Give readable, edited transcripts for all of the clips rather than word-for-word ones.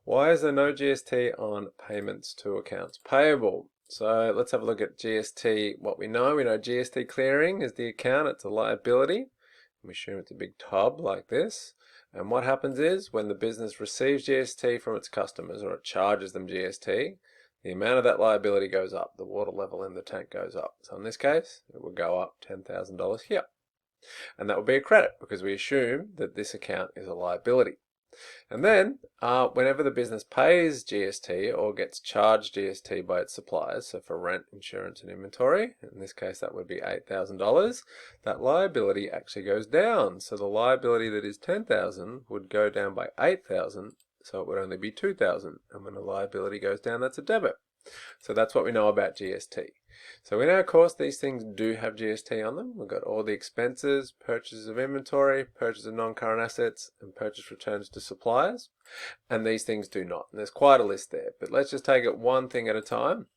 Why is there no GST on payments to accounts payable? So let's have a look at GST. What we know GST clearing is the account, it's a liability. We assume it's a big tub like this. And what happens is when the business receives GST from its customers or it charges them GST, the amount of that liability goes up, the water level in the tank goes up. So in this case, it will go up $10,000 here. And that will be a credit because we assume that this account is a liability. And then, whenever the business pays GST or gets charged GST by its suppliers, so for rent, insurance, and inventory, in this case that would be $8,000, that liability actually goes down. So the liability that is $10,000 would go down by $8,000, so it would only be $2,000. And when the liability goes down, that's a debit. So that's what we know about GST. So in our course, these things do have GST on them. We've got all the expenses, purchases of inventory, purchase of non-current assets, and purchase returns to suppliers. And these things do not. And there's quite a list there. But let's just take it one thing at a time.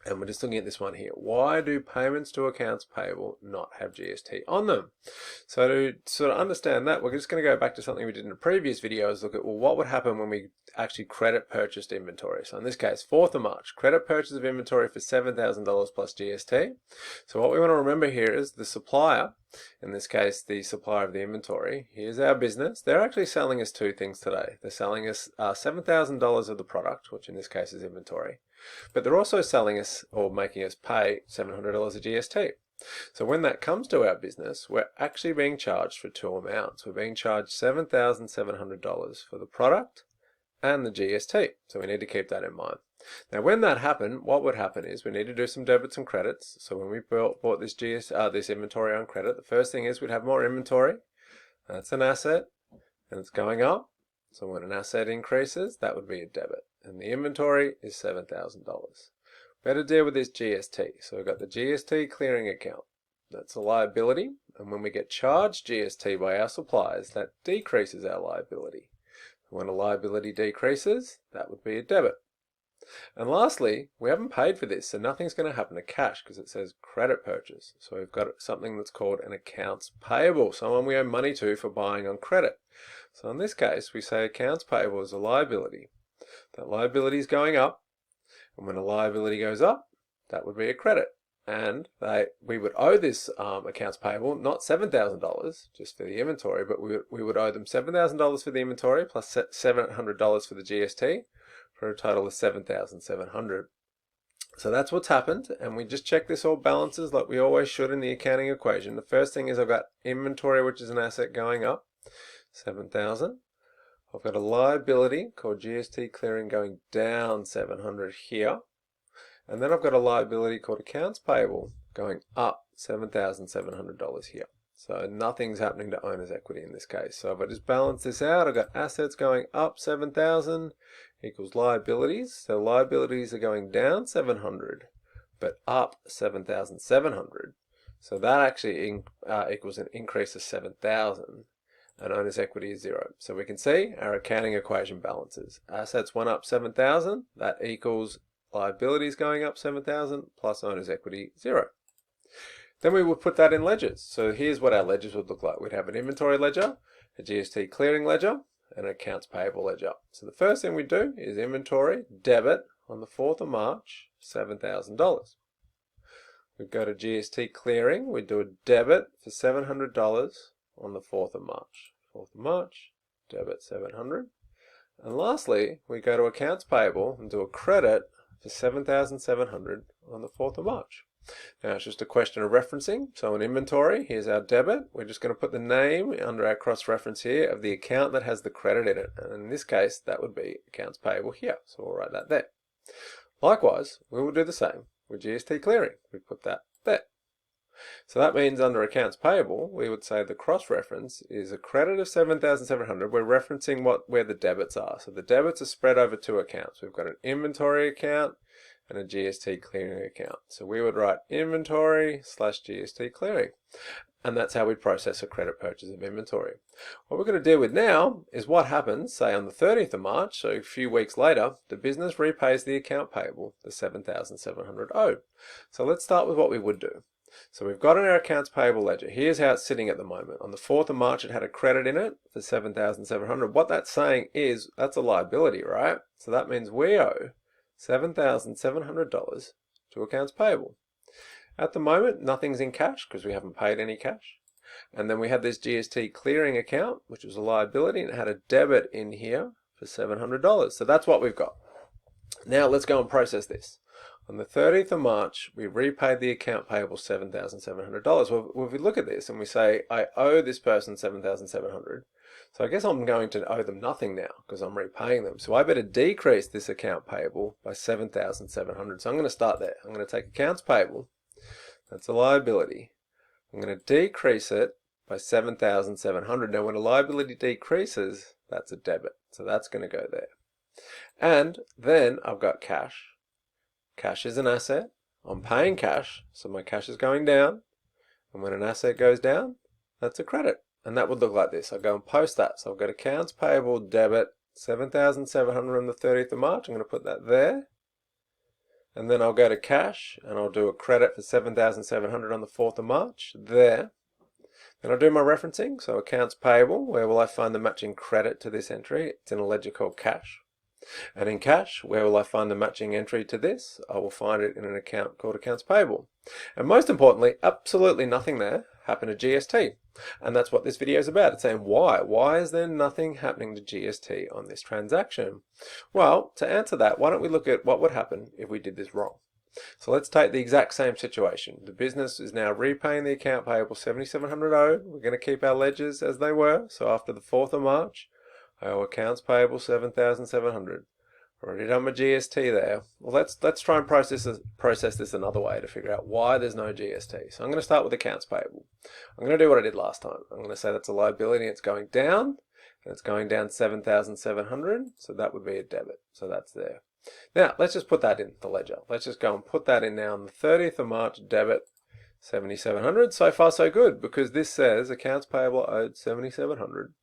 And we're just looking at this one here. Why do payments to accounts payable not have GST on them? So to sort of understand that, we're just going to go back to something we did in a previous video, is look at, well, what would happen when we actually credit purchased inventory? So in this case, 4th of March, credit purchase of inventory for $7,000 plus GST. So what we want to remember here is the supplier, in this case, the supplier of the inventory, here's our business. They're actually selling us two things today. They're selling us $7,000 of the product, which in this case is inventory. But they're also selling us or making us pay $700 of GST. So when that comes to our business, we're actually being charged for two amounts. We're being charged $7,700 for the product and the GST. So we need to keep that in mind. Now when that happened, what would happen is we need to do some debits and credits. So when we bought this this inventory on credit, the first thing is we'd have more inventory. That's an asset and it's going up. So when an asset increases, that would be a debit. And the inventory is $7,000. Better deal with this GST. So we've got the GST clearing account. That's a liability. And when we get charged GST by our suppliers, that decreases our liability. When a liability decreases, that would be a debit. And lastly, we haven't paid for this, so nothing's going to happen to cash because it says credit purchase. So we've got something that's called an accounts payable, someone we owe money to for buying on credit. So in this case, we say accounts payable is a liability. That liability is going up, and when a liability goes up, that would be a credit. And we would owe this accounts payable not $7,000 just for the inventory, but we would owe them $7,000 for the inventory plus $700 for the GST for a total of $7,700. So that's what's happened, and we just check this all balances like we always should in the accounting equation. The first thing is I've got inventory, which is an asset, going up, $7,000. I've got a liability called GST clearing going down $700 here. And then I've got a liability called accounts payable going up $7,700 here. So nothing's happening to owner's equity in this case. So if I just balance this out, I've got assets going up 7,000 equals liabilities. So liabilities are going down 700, but up 7,700. So that actually equals an increase of 7,000. And owner's equity is 0. So we can see our accounting equation balances. Assets went up 7,000. That equals liabilities going up 7,000 plus owner's equity 0. Then we would put that in ledgers. So here's what our ledgers would look like. We'd have an inventory ledger, a GST clearing ledger, and an accounts payable ledger. So the first thing we do is inventory debit on the 4th of March, $7,000. We'd go to GST clearing. We'd do a debit for $700 on the 4th of March. 4th of March, debit 700. And lastly, we go to accounts payable and do a credit for 7,700 on the 4th of March. Now it's just a question of referencing. So in inventory, here's our debit. We're just going to put the name under our cross-reference here of the account that has the credit in it. And in this case, that would be accounts payable here. So we'll write that there. Likewise, we will do the same with GST clearing. We put that there. So that means under accounts payable, we would say the cross-reference is a credit of 7,700. We're referencing where the debits are. So the debits are spread over two accounts. We've got an inventory account and a GST clearing account. So we would write inventory / GST clearing. And that's how we process a credit purchase of inventory. What we're going to deal with now is what happens, say on the 30th of March, so a few weeks later, the business repays the account payable, the 7,700 owed. So let's start with what we would do. So we've got in our accounts payable ledger, here's how it's sitting at the moment. On the 4th of March, it had a credit in it for $7,700. What that's saying is that's a liability, right? So that means we owe $7,700 to accounts payable. At the moment, nothing's in cash because we haven't paid any cash. And then we had this GST clearing account, which was a liability, and it had a debit in here for $700. So that's what we've got. Now let's go and process this. On the 30th of March, we repaid the account payable $7,700. Well, if we look at this and we say, I owe this person $7,700, so I guess I'm going to owe them nothing now because I'm repaying them. So I better decrease this account payable by $7,700. So I'm going to start there. I'm going to take accounts payable. That's a liability. I'm going to decrease it by $7,700. Now, when a liability decreases, that's a debit. So that's going to go there. And then I've got cash. Cash is an asset. I'm paying cash, so my cash is going down. And when an asset goes down, that's a credit. And that would look like this. I'll go and post that. So I've got accounts payable debit, $7,700 on the 30th of March. I'm going to put that there. And then I'll go to cash and I'll do a credit for $7,700 on the 4th of March, there. Then I'll do my referencing. So accounts payable, where will I find the matching credit to this entry? It's in a ledger called cash. And in cash, where will I find the matching entry to this? I will find it in an account called accounts payable. And most importantly, absolutely nothing there happened to GST. And that's what this video is about. It's saying why? Why is there nothing happening to GST on this transaction? Well, to answer that, why don't we look at what would happen if we did this wrong? So let's take the exact same situation. The business is now repaying the account payable $7,700 owed. We're going to keep our ledgers as they were. So after the 4th of March, I owe accounts payable $7,700. Already done my GST there. Well, let's try and process this another way to figure out why there's no GST. So I'm going to start with accounts payable. I'm going to do what I did last time. I'm going to say that's a liability and it's going down. And it's going down $7,700. So that would be a debit. So that's there. Now, let's just put that in the ledger. Let's just go and put that in now on the 30th of March, debit $7,700. So far, so good, because this says accounts payable owed $7,700.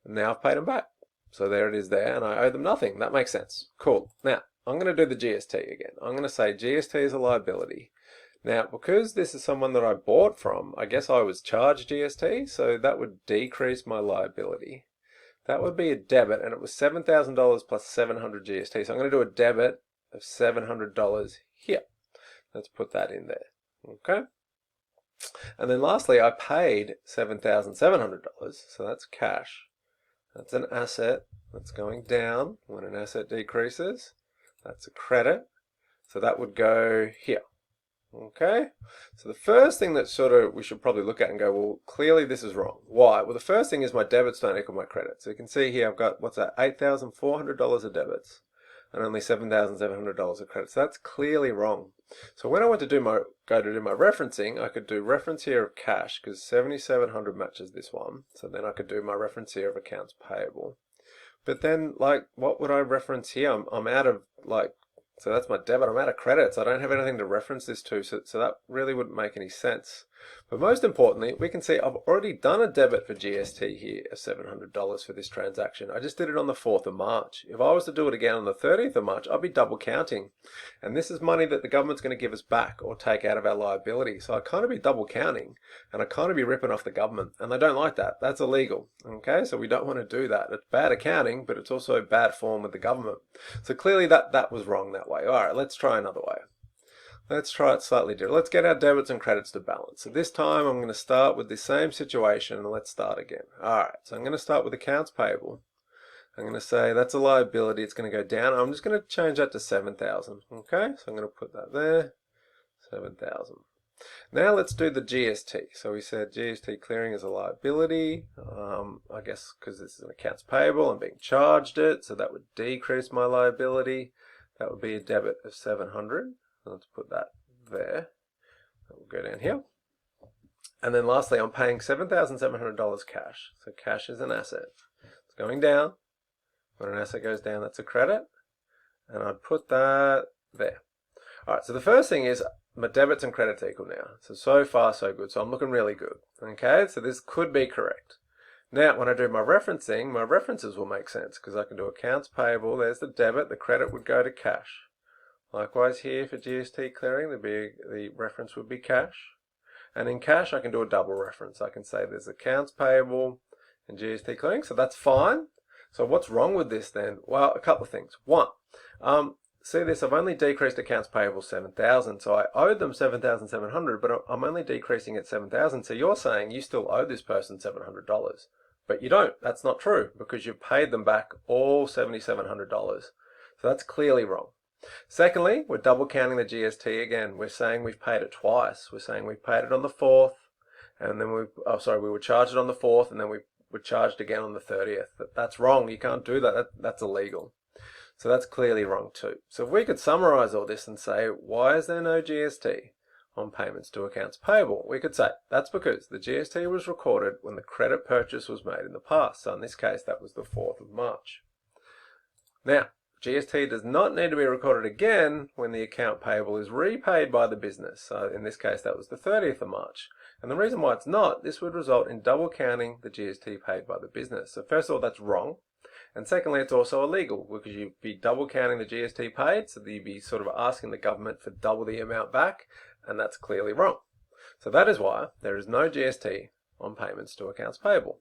And now I've paid them back. So there it is there, and I owe them nothing. That makes sense. Cool. Now, I'm going to do the GST again. I'm going to say GST is a liability. Now, because this is someone that I bought from, I guess I was charged GST, so that would decrease my liability. That would be a debit, and it was $7,000 plus $700 GST. So I'm going to do a debit of $700 here. Let's put that in there. Okay? And then lastly, I paid $7,700, so that's cash. That's an asset that's going down. When an asset decreases, that's a credit. So that would go here. Okay? So the first thing that we should probably look at and go, well, clearly this is wrong. Why? Well, the first thing is my debits don't equal my credit. So you can see here I've got, what's that, $8,400 of debits and only $7,700 of credit. So that's clearly wrong. So when I went to do my referencing, I could do reference here of cash because 7,700 matches this one. So then I could do my reference here of accounts payable. But then, like, what would I reference here? I'm out of, like, so that's my debit. I'm out of credits. I don't have anything to reference this to, so that really wouldn't make any sense. But most importantly, we can see I've already done a debit for GST here of $700 for this transaction. I just did it on the 4th of March. If I was to do it again on the 30th of March, I'd be double counting. And this is money that the government's going to give us back or take out of our liability. So I kind of be double counting and I kind of be ripping off the government. And they don't like that. That's illegal. Okay, so we don't want to do that. It's bad accounting, but it's also bad form with the government. So clearly that was wrong that way. All right, let's try another way. Let's try it slightly different. Let's get our debits and credits to balance. So this time I'm going to start with the same situation and let's start again. All right, so I'm going to start with accounts payable. I'm going to say that's a liability. It's going to go down. I'm just going to change that to 7,000. Okay, so I'm going to put that there, 7,000. Now let's do the GST. So we said GST clearing is a liability. I guess because this is an accounts payable, I'm being charged it. So that would decrease my liability. That would be a debit of 700. Let's put that there. That will go down here. And then lastly, I'm paying $7,700 cash. So cash is an asset. It's going down. When an asset goes down, that's a credit. And I'd put that there. All right, so the first thing is my debits and credits equal now. So far, so good. So I'm looking really good. Okay, so this could be correct. Now, when I do my referencing, my references will make sense because I can do accounts payable. There's the debit. The credit would go to cash. Likewise here for GST clearing, the reference would be cash. And in cash, I can do a double reference. I can say there's accounts payable and GST clearing, so that's fine. So what's wrong with this then? Well, a couple of things. One, see this, I've only decreased accounts payable 7,000, so I owed them 7,700, but I'm only decreasing it 7,000. So you're saying you still owe this person $700, but you don't. That's not true because you've paid them back all $7,700. So that's clearly wrong. Secondly, we're double counting the GST again. We're saying we've paid it twice. We're saying we've paid it on the 4th, and then we were charged it on the 4th, and then we were charged again on the 30th. That's wrong. You can't do that. That's illegal. So that's clearly wrong too. So if we could summarize all this and say, why is there no GST on payments to accounts payable? We could say that's because the GST was recorded when the credit purchase was made in the past. So in this case, that was the 4th of March. Now, GST does not need to be recorded again when the account payable is repaid by the business. So in this case, that was the 30th of March. And the reason why it's not, this would result in double counting the GST paid by the business. So first of all, that's wrong. And secondly, it's also illegal because you'd be double counting the GST paid, so you'd be sort of asking the government for double the amount back, and that's clearly wrong. So that is why there is no GST on payments to accounts payable.